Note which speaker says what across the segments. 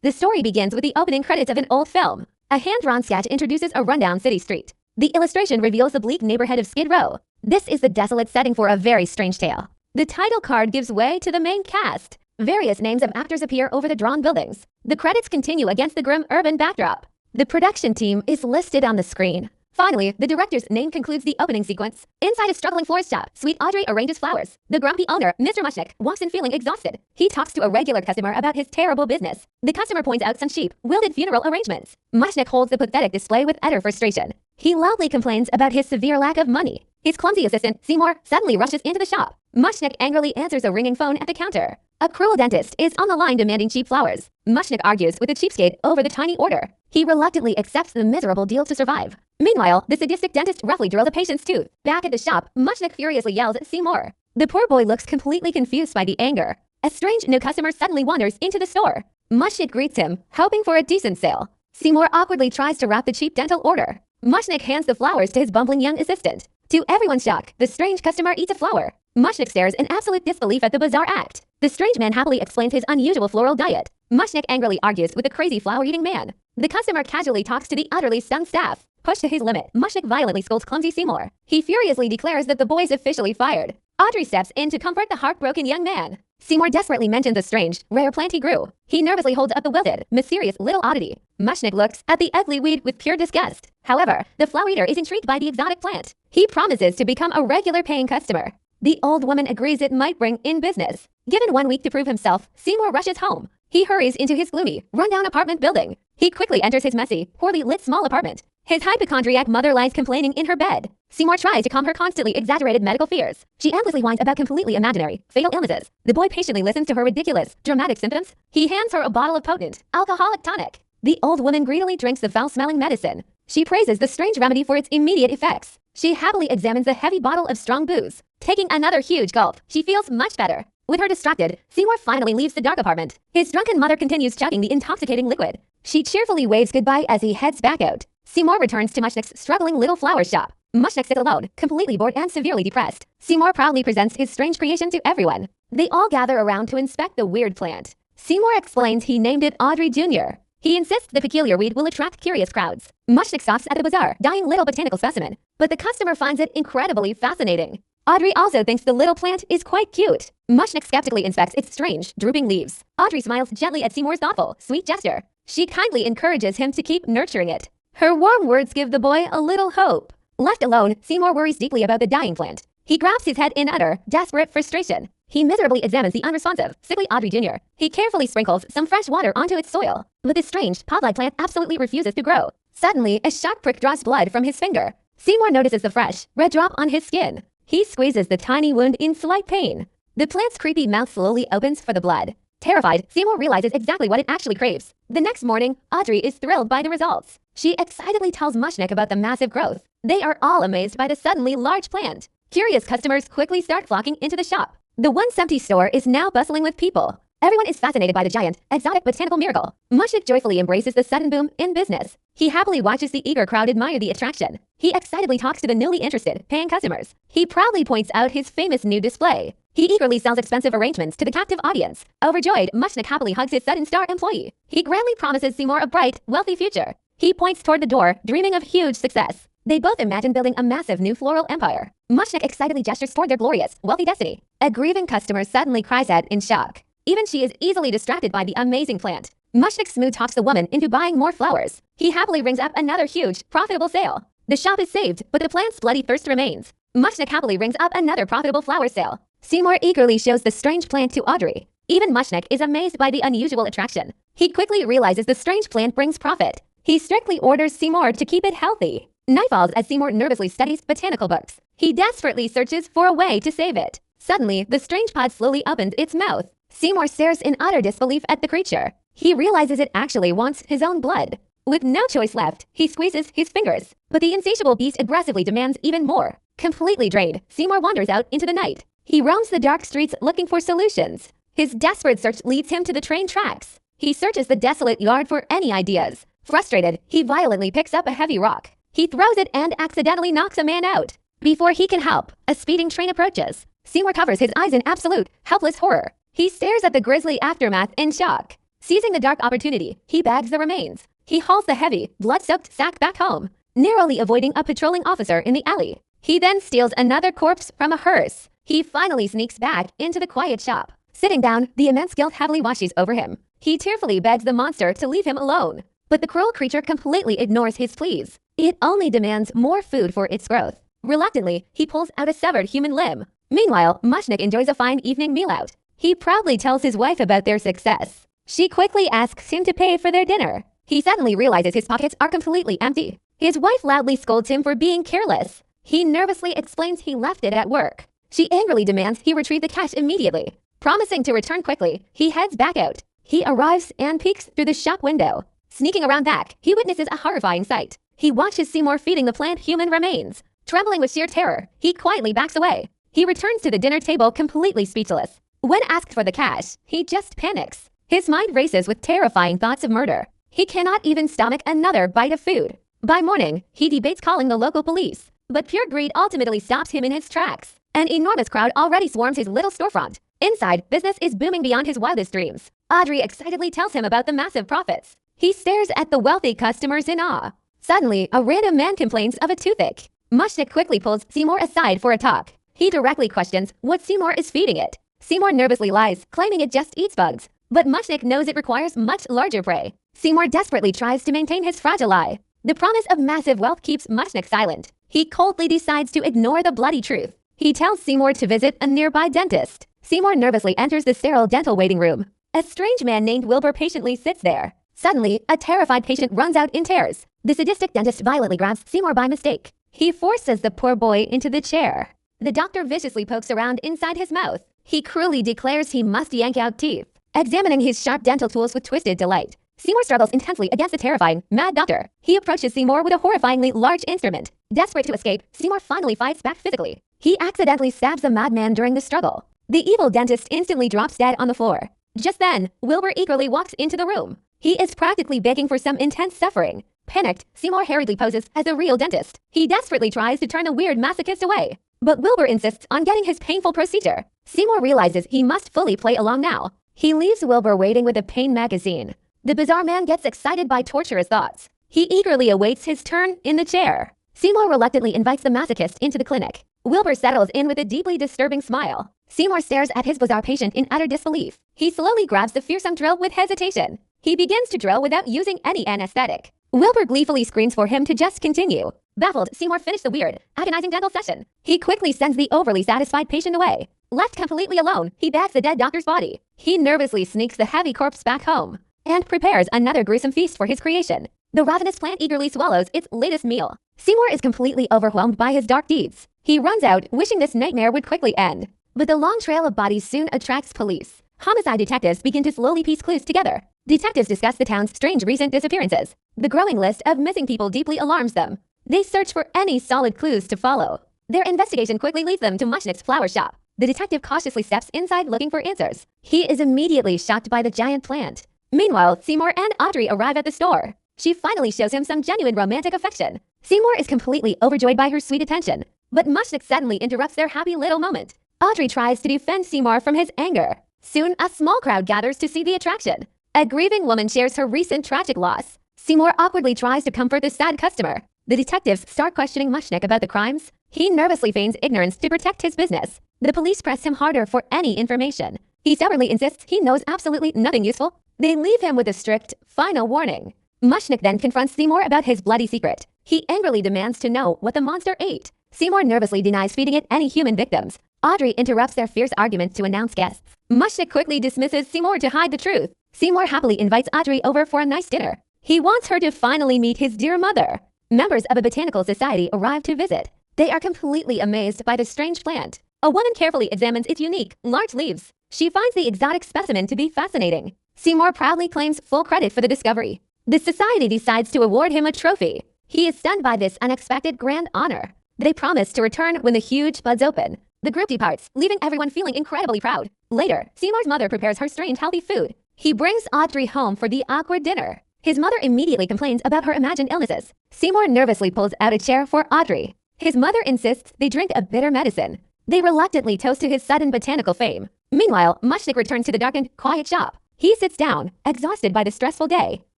Speaker 1: The story begins with the opening credits of an old film. A hand-drawn sketch introduces a rundown city street. The illustration reveals the bleak neighborhood of Skid Row. This is the desolate setting for a very strange tale. The title card gives way to the main cast. Various names of actors appear over the drawn buildings. The credits continue against the grim urban backdrop. The production team is listed on the screen. Finally, the director's name concludes the opening sequence. Inside a struggling florist shop, sweet Audrey arranges flowers. The grumpy owner, Mr. Mushnick, walks in feeling exhausted. He talks to a regular customer about his terrible business. The customer points out some cheap, wilted funeral arrangements. Mushnick holds the pathetic display with utter frustration. He loudly complains about his severe lack of money. His clumsy assistant, Seymour, suddenly rushes into the shop. Mushnick angrily answers a ringing phone at the counter. A cruel dentist is on the line demanding cheap flowers. Mushnick argues with the cheapskate over the tiny order. He reluctantly accepts the miserable deal to survive. Meanwhile, the sadistic dentist roughly drills a patient's tooth. Back at the shop, Mushnick furiously yells at Seymour. The poor boy looks completely confused by the anger. A strange new customer suddenly wanders into the store. Mushnick greets him, hoping for a decent sale. Seymour awkwardly tries to wrap the cheap dental order. Mushnick hands the flowers to his bumbling young assistant. To everyone's shock, the strange customer eats a flower. Mushnick stares in absolute disbelief at the bizarre act. The strange man happily explains his unusual floral diet. Mushnick angrily argues with the crazy flower-eating man. The customer casually talks to the utterly stunned staff. Pushed to his limit, Mushnick violently scolds clumsy Seymour. He furiously declares that the boy is officially fired. Audrey steps in to comfort the heartbroken young man. Seymour desperately mentions the strange, rare plant he grew. He nervously holds up the wilted, mysterious little oddity. Mushnick looks at the ugly weed with pure disgust. However, the flower eater is intrigued by the exotic plant. He promises to become a regular paying customer. The old woman agrees it might bring in business. Given 1 week to prove himself, Seymour rushes home. He hurries into his gloomy, rundown apartment building. He quickly enters his messy, poorly lit small apartment. His hypochondriac mother lies complaining in her bed. Seymour tries to calm her constantly exaggerated medical fears. She endlessly whines about completely imaginary, fatal illnesses. The boy patiently listens to her ridiculous, dramatic symptoms. He hands her a bottle of potent, alcoholic tonic. The old woman greedily drinks the foul-smelling medicine. She praises the strange remedy for its immediate effects. She happily examines the heavy bottle of strong booze. Taking another huge gulp, she feels much better. With her distracted, Seymour finally leaves the dark apartment. His drunken mother continues chugging the intoxicating liquid. She cheerfully waves goodbye as he heads back out. Seymour returns to Mushnick's struggling little flower shop. Mushnick sits alone, completely bored and severely depressed. Seymour proudly presents his strange creation to everyone. They all gather around to inspect the weird plant. Seymour explains he named it Audrey Jr. He insists the peculiar weed will attract curious crowds. Mushnick stops at the bizarre, dying little botanical specimen, but the customer finds it incredibly fascinating. Audrey also thinks the little plant is quite cute. Mushnick skeptically inspects its strange, drooping leaves. Audrey smiles gently at Seymour's thoughtful, sweet gesture. She kindly encourages him to keep nurturing it. Her warm words give the boy a little hope. Left alone, Seymour worries deeply about the dying plant. He grabs his head in utter, desperate frustration. He miserably examines the unresponsive, sickly Audrey Jr. He carefully sprinkles some fresh water onto its soil. But this strange, pod-like plant absolutely refuses to grow. Suddenly, a sharp prick draws blood from his finger. Seymour notices the fresh, red drop on his skin. He squeezes the tiny wound in slight pain. The plant's creepy mouth slowly opens for the blood. Terrified, Seymour realizes exactly what it actually craves. The next morning, Audrey is thrilled by the results. She excitedly tells Mushnick about the massive growth. They are all amazed by the suddenly large plant. Curious customers quickly start flocking into the shop. The once empty store is now bustling with people. Everyone is fascinated by the giant, exotic botanical miracle. Mushnick joyfully embraces the sudden boom in business. He happily watches the eager crowd admire the attraction. He excitedly talks to the newly interested, paying customers. He proudly points out his famous new display. He eagerly sells expensive arrangements to the captive audience. Overjoyed, Mushnick happily hugs his sudden star employee. He grandly promises Seymour a bright, wealthy future. He points toward the door, dreaming of huge success. They both imagine building a massive new floral empire. Mushnick excitedly gestures toward their glorious, wealthy destiny. A grieving customer suddenly cries out in shock. Even she is easily distracted by the amazing plant. Mushnick smooth talks the woman into buying more flowers. He happily rings up another huge, profitable sale. The shop is saved, but the plant's bloody thirst remains. Mushnick happily rings up another profitable flower sale. Seymour eagerly shows the strange plant to Audrey. Even Mushnick is amazed by the unusual attraction. He quickly realizes the strange plant brings profit. He strictly orders Seymour to keep it healthy. Night falls as Seymour nervously studies botanical books. He desperately searches for a way to save it. Suddenly, the strange pod slowly opens its mouth. Seymour stares in utter disbelief at the creature. He realizes it actually wants his own blood. With no choice left, he squeezes his fingers. But the insatiable beast aggressively demands even more. Completely drained, Seymour wanders out into the night. He roams the dark streets looking for solutions. His desperate search leads him to the train tracks. He searches the desolate yard for any ideas. Frustrated, he violently picks up a heavy rock. He throws it and accidentally knocks a man out. Before he can help, a speeding train approaches. Seymour covers his eyes in absolute, helpless horror. He stares at the grisly aftermath in shock. Seizing the dark opportunity, he bags the remains. He hauls the heavy, blood-soaked sack back home, narrowly avoiding a patrolling officer in the alley. He then steals another corpse from a hearse. He finally sneaks back into the quiet shop. Sitting down, the immense guilt heavily washes over him. He tearfully begs the monster to leave him alone. But the cruel creature completely ignores his pleas. It only demands more food for its growth. Reluctantly, he pulls out a severed human limb. Meanwhile, Mushnik enjoys a fine evening meal out. He proudly tells his wife about their success. She quickly asks him to pay for their dinner. He suddenly realizes his pockets are completely empty. His wife loudly scolds him for being careless. He nervously explains he left it at work. She angrily demands he retrieve the cash immediately. Promising to return quickly, he heads back out. He arrives and peeks through the shop window. Sneaking around back, he witnesses a horrifying sight. He watches Seymour feeding the plant human remains. Trembling with sheer terror, he quietly backs away. He returns to the dinner table completely speechless. When asked for the cash, he just panics. His mind races with terrifying thoughts of murder. He cannot even stomach another bite of food. By morning, he debates calling the local police. But pure greed ultimately stops him in his tracks. An enormous crowd already swarms his little storefront. Inside, business is booming beyond his wildest dreams. Audrey excitedly tells him about the massive profits. He stares at the wealthy customers in awe. Suddenly, a random man complains of a toothache. Mushnik quickly pulls Seymour aside for a talk. He directly questions what Seymour is feeding it. Seymour nervously lies, claiming it just eats bugs. But Mushnik knows it requires much larger prey. Seymour desperately tries to maintain his fragile lie. The promise of massive wealth keeps Mushnik silent. He coldly decides to ignore the bloody truth. He tells Seymour to visit a nearby dentist. Seymour nervously enters the sterile dental waiting room. A strange man named Wilbur patiently sits there. Suddenly, a terrified patient runs out in tears. The sadistic dentist violently grabs Seymour by mistake. He forces the poor boy into the chair. The doctor viciously pokes around inside his mouth. He cruelly declares he must yank out teeth. Examining his sharp dental tools with twisted delight, Seymour struggles intensely against the terrifying, mad doctor. He approaches Seymour with a horrifyingly large instrument. Desperate to escape, Seymour finally fights back physically. He accidentally stabs the madman during the struggle. The evil dentist instantly drops dead on the floor. Just then, Wilbur eagerly walks into the room. He is practically begging for some intense suffering. Panicked, Seymour hurriedly poses as a real dentist. He desperately tries to turn the weird masochist away. But Wilbur insists on getting his painful procedure. Seymour realizes he must fully play along now. He leaves Wilbur waiting with a pain magazine. The bizarre man gets excited by torturous thoughts. He eagerly awaits his turn in the chair. Seymour reluctantly invites the masochist into the clinic. Wilbur settles in with a deeply disturbing smile. Seymour stares at his bizarre patient in utter disbelief. He slowly grabs the fearsome drill with hesitation. He begins to drill without using any anesthetic. Wilbur gleefully screams for him to just continue. Baffled, Seymour finishes the weird, agonizing dental session. He quickly sends the overly satisfied patient away. Left completely alone, he bags the dead doctor's body. He nervously sneaks the heavy corpse back home and prepares another gruesome feast for his creation. The ravenous plant eagerly swallows its latest meal. Seymour is completely overwhelmed by his dark deeds. He runs out, wishing this nightmare would quickly end. But the long trail of bodies soon attracts police. Homicide detectives begin to slowly piece clues together. Detectives discuss the town's strange recent disappearances. The growing list of missing people deeply alarms them. They search for any solid clues to follow. Their investigation quickly leads them to Mushnik's flower shop. The detective cautiously steps inside looking for answers. He is immediately shocked by the giant plant. Meanwhile, Seymour and Audrey arrive at the store. She finally shows him some genuine romantic affection. Seymour is completely overjoyed by her sweet attention. But Mushnik suddenly interrupts their happy little moment. Audrey tries to defend Seymour from his anger. Soon, a small crowd gathers to see the attraction. A grieving woman shares her recent tragic loss. Seymour awkwardly tries to comfort the sad customer. The detectives start questioning Mushnik about the crimes. He nervously feigns ignorance to protect his business. The police press him harder for any information. He stubbornly insists he knows absolutely nothing useful. They leave him with a strict, final warning. Mushnik then confronts Seymour about his bloody secret. He angrily demands to know what the monster ate. Seymour nervously denies feeding it any human victims. Audrey interrupts their fierce argument to announce guests. Mushnik quickly dismisses Seymour to hide the truth. Seymour happily invites Audrey over for a nice dinner. He wants her to finally meet his dear mother. Members of a botanical society arrive to visit. They are completely amazed by the strange plant. A woman carefully examines its unique, large leaves. She finds the exotic specimen to be fascinating. Seymour proudly claims full credit for the discovery. The society decides to award him a trophy. He is stunned by this unexpected grand honor. They promise to return when the huge buds open. The group departs, leaving everyone feeling incredibly proud. Later, Seymour's mother prepares her strange healthy food. He brings Audrey home for the awkward dinner. His mother immediately complains about her imagined illnesses. Seymour nervously pulls out a chair for Audrey. His mother insists they drink a bitter medicine. They reluctantly toast to his sudden botanical fame. Meanwhile, Mushnik returns to the darkened, quiet shop. He sits down, exhausted by the stressful day.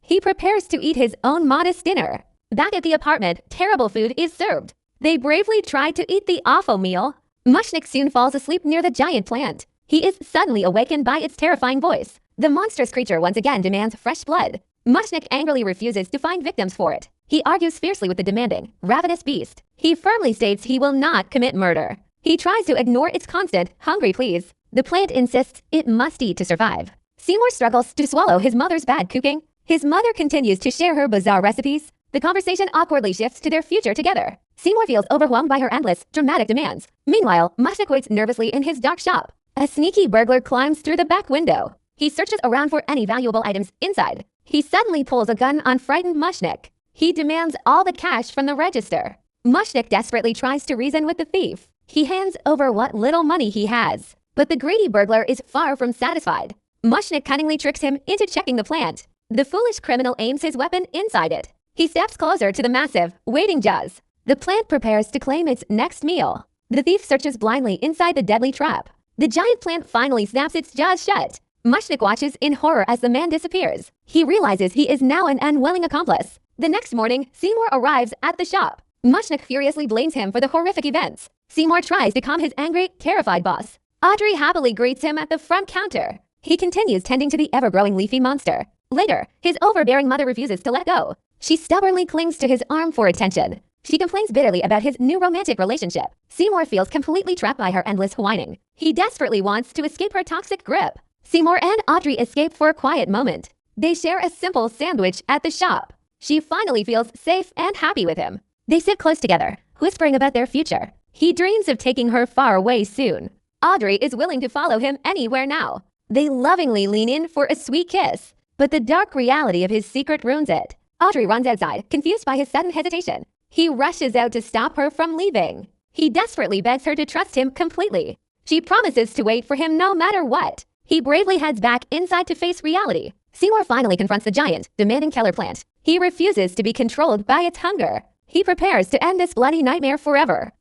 Speaker 1: He prepares to eat his own modest dinner. Back at the apartment, terrible food is served. They bravely try to eat the awful meal. Mushnik soon falls asleep near the giant plant. He is suddenly awakened by its terrifying voice. The monstrous creature once again demands fresh blood. Mushnik angrily refuses to find victims for it. He argues fiercely with the demanding, ravenous beast. He firmly states he will not commit murder. He tries to ignore its constant, hungry pleas. The plant insists it must eat to survive. Seymour struggles to swallow his mother's bad cooking. His mother continues to share her bizarre recipes. The conversation awkwardly shifts to their future together. Seymour feels overwhelmed by her endless, dramatic demands. Meanwhile, Mushnik waits nervously in his dark shop. A sneaky burglar climbs through the back window. He searches around for any valuable items inside. He suddenly pulls a gun on frightened Mushnik. He demands all the cash from the register. Mushnik desperately tries to reason with the thief. He hands over what little money he has. But the greedy burglar is far from satisfied. Mushnik cunningly tricks him into checking the plant. The foolish criminal aims his weapon inside it. He steps closer to the massive, waiting jaws. The plant prepares to claim its next meal. The thief searches blindly inside the deadly trap. The giant plant finally snaps its jaws shut. Mushnik watches in horror as the man disappears. He realizes he is now an unwilling accomplice. The next morning, Seymour arrives at the shop. Mushnik furiously blames him for the horrific events. Seymour tries to calm his angry, terrified boss. Audrey happily greets him at the front counter. He continues tending to the ever-growing leafy monster. Later, his overbearing mother refuses to let go. She stubbornly clings to his arm for attention. She complains bitterly about his new romantic relationship. Seymour feels completely trapped by her endless whining. He desperately wants to escape her toxic grip. Seymour and Audrey escape for a quiet moment. They share a simple sandwich at the shop. She finally feels safe and happy with him. They sit close together, whispering about their future. He dreams of taking her far away soon. Audrey is willing to follow him anywhere now. They lovingly lean in for a sweet kiss, but the dark reality of his secret ruins it. Audrey runs outside, confused by his sudden hesitation. He rushes out to stop her from leaving. He desperately begs her to trust him completely. She promises to wait for him no matter what. He bravely heads back inside to face reality. Seymour finally confronts the giant, demanding Keller plant. He refuses to be controlled by its hunger. He prepares to end this bloody nightmare forever.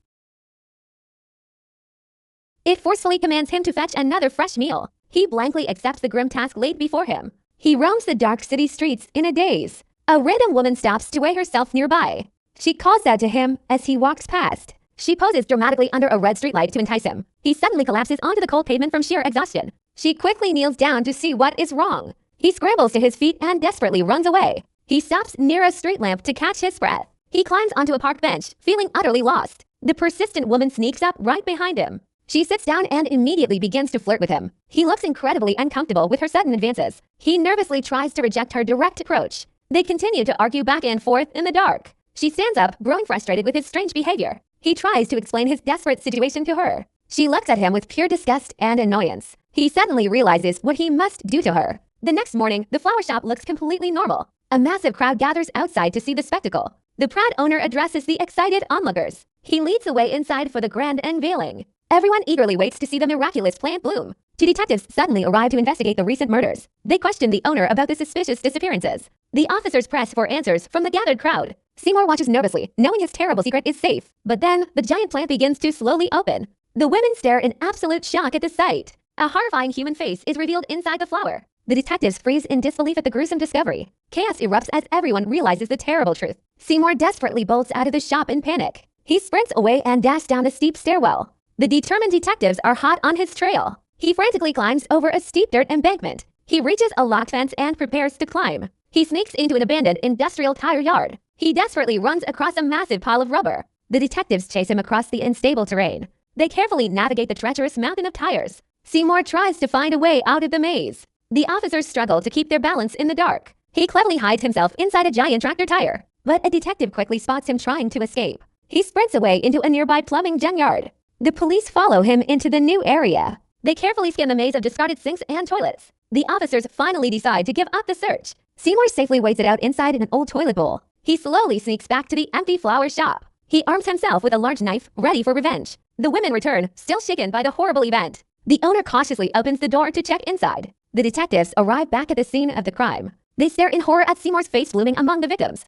Speaker 1: It forcefully commands him to fetch another fresh meal. He blankly accepts the grim task laid before him. He roams the dark city streets in a daze. A random woman stops to weigh herself nearby. She calls out to him as he walks past. She poses dramatically under a red streetlight to entice him. He suddenly collapses onto the cold pavement from sheer exhaustion. She quickly kneels down to see what is wrong. He scrambles to his feet and desperately runs away. He stops near a street lamp to catch his breath. He climbs onto a park bench, feeling utterly lost. The persistent woman sneaks up right behind him. She sits down and immediately begins to flirt with him. He looks incredibly uncomfortable with her sudden advances. He nervously tries to reject her direct approach. They continue to argue back and forth in the dark. She stands up, growing frustrated with his strange behavior. He tries to explain his desperate situation to her. She looks at him with pure disgust and annoyance. He suddenly realizes what he must do to her. The next morning, the flower shop looks completely normal. A massive crowd gathers outside to see the spectacle. The proud owner addresses the excited onlookers. He leads the way inside for the grand unveiling. Everyone eagerly waits to see the miraculous plant bloom. Two detectives suddenly arrive to investigate the recent murders. They question the owner about the suspicious disappearances. The officers press for answers from the gathered crowd. Seymour watches nervously, knowing his terrible secret is safe. But then, the giant plant begins to slowly open. The women stare in absolute shock at the sight. A horrifying human face is revealed inside the flower. The detectives freeze in disbelief at the gruesome discovery. Chaos erupts as everyone realizes the terrible truth. Seymour desperately bolts out of the shop in panic. He sprints away and dashes down a steep stairwell. The determined detectives are hot on his trail. He frantically climbs over a steep dirt embankment. He reaches a locked fence and prepares to climb. He sneaks into an abandoned industrial tire yard. He desperately runs across a massive pile of rubber. The detectives chase him across the unstable terrain. They carefully navigate the treacherous mountain of tires. Seymour tries to find a way out of the maze. The officers struggle to keep their balance in the dark. He cleverly hides himself inside a giant tractor tire. But a detective quickly spots him trying to escape. He sprints away into a nearby plumbing junkyard. The police follow him into the new area. They carefully scan the maze of discarded sinks and toilets. The officers finally decide to give up the search. Seymour safely waits it out inside in an old toilet bowl. He slowly sneaks back to the empty flower shop. He arms himself with a large knife, ready for revenge. The women return, still shaken by the horrible event. The owner cautiously opens the door to check inside. The detectives arrive back at the scene of the crime. They stare in horror at Seymour's face blooming among the victims.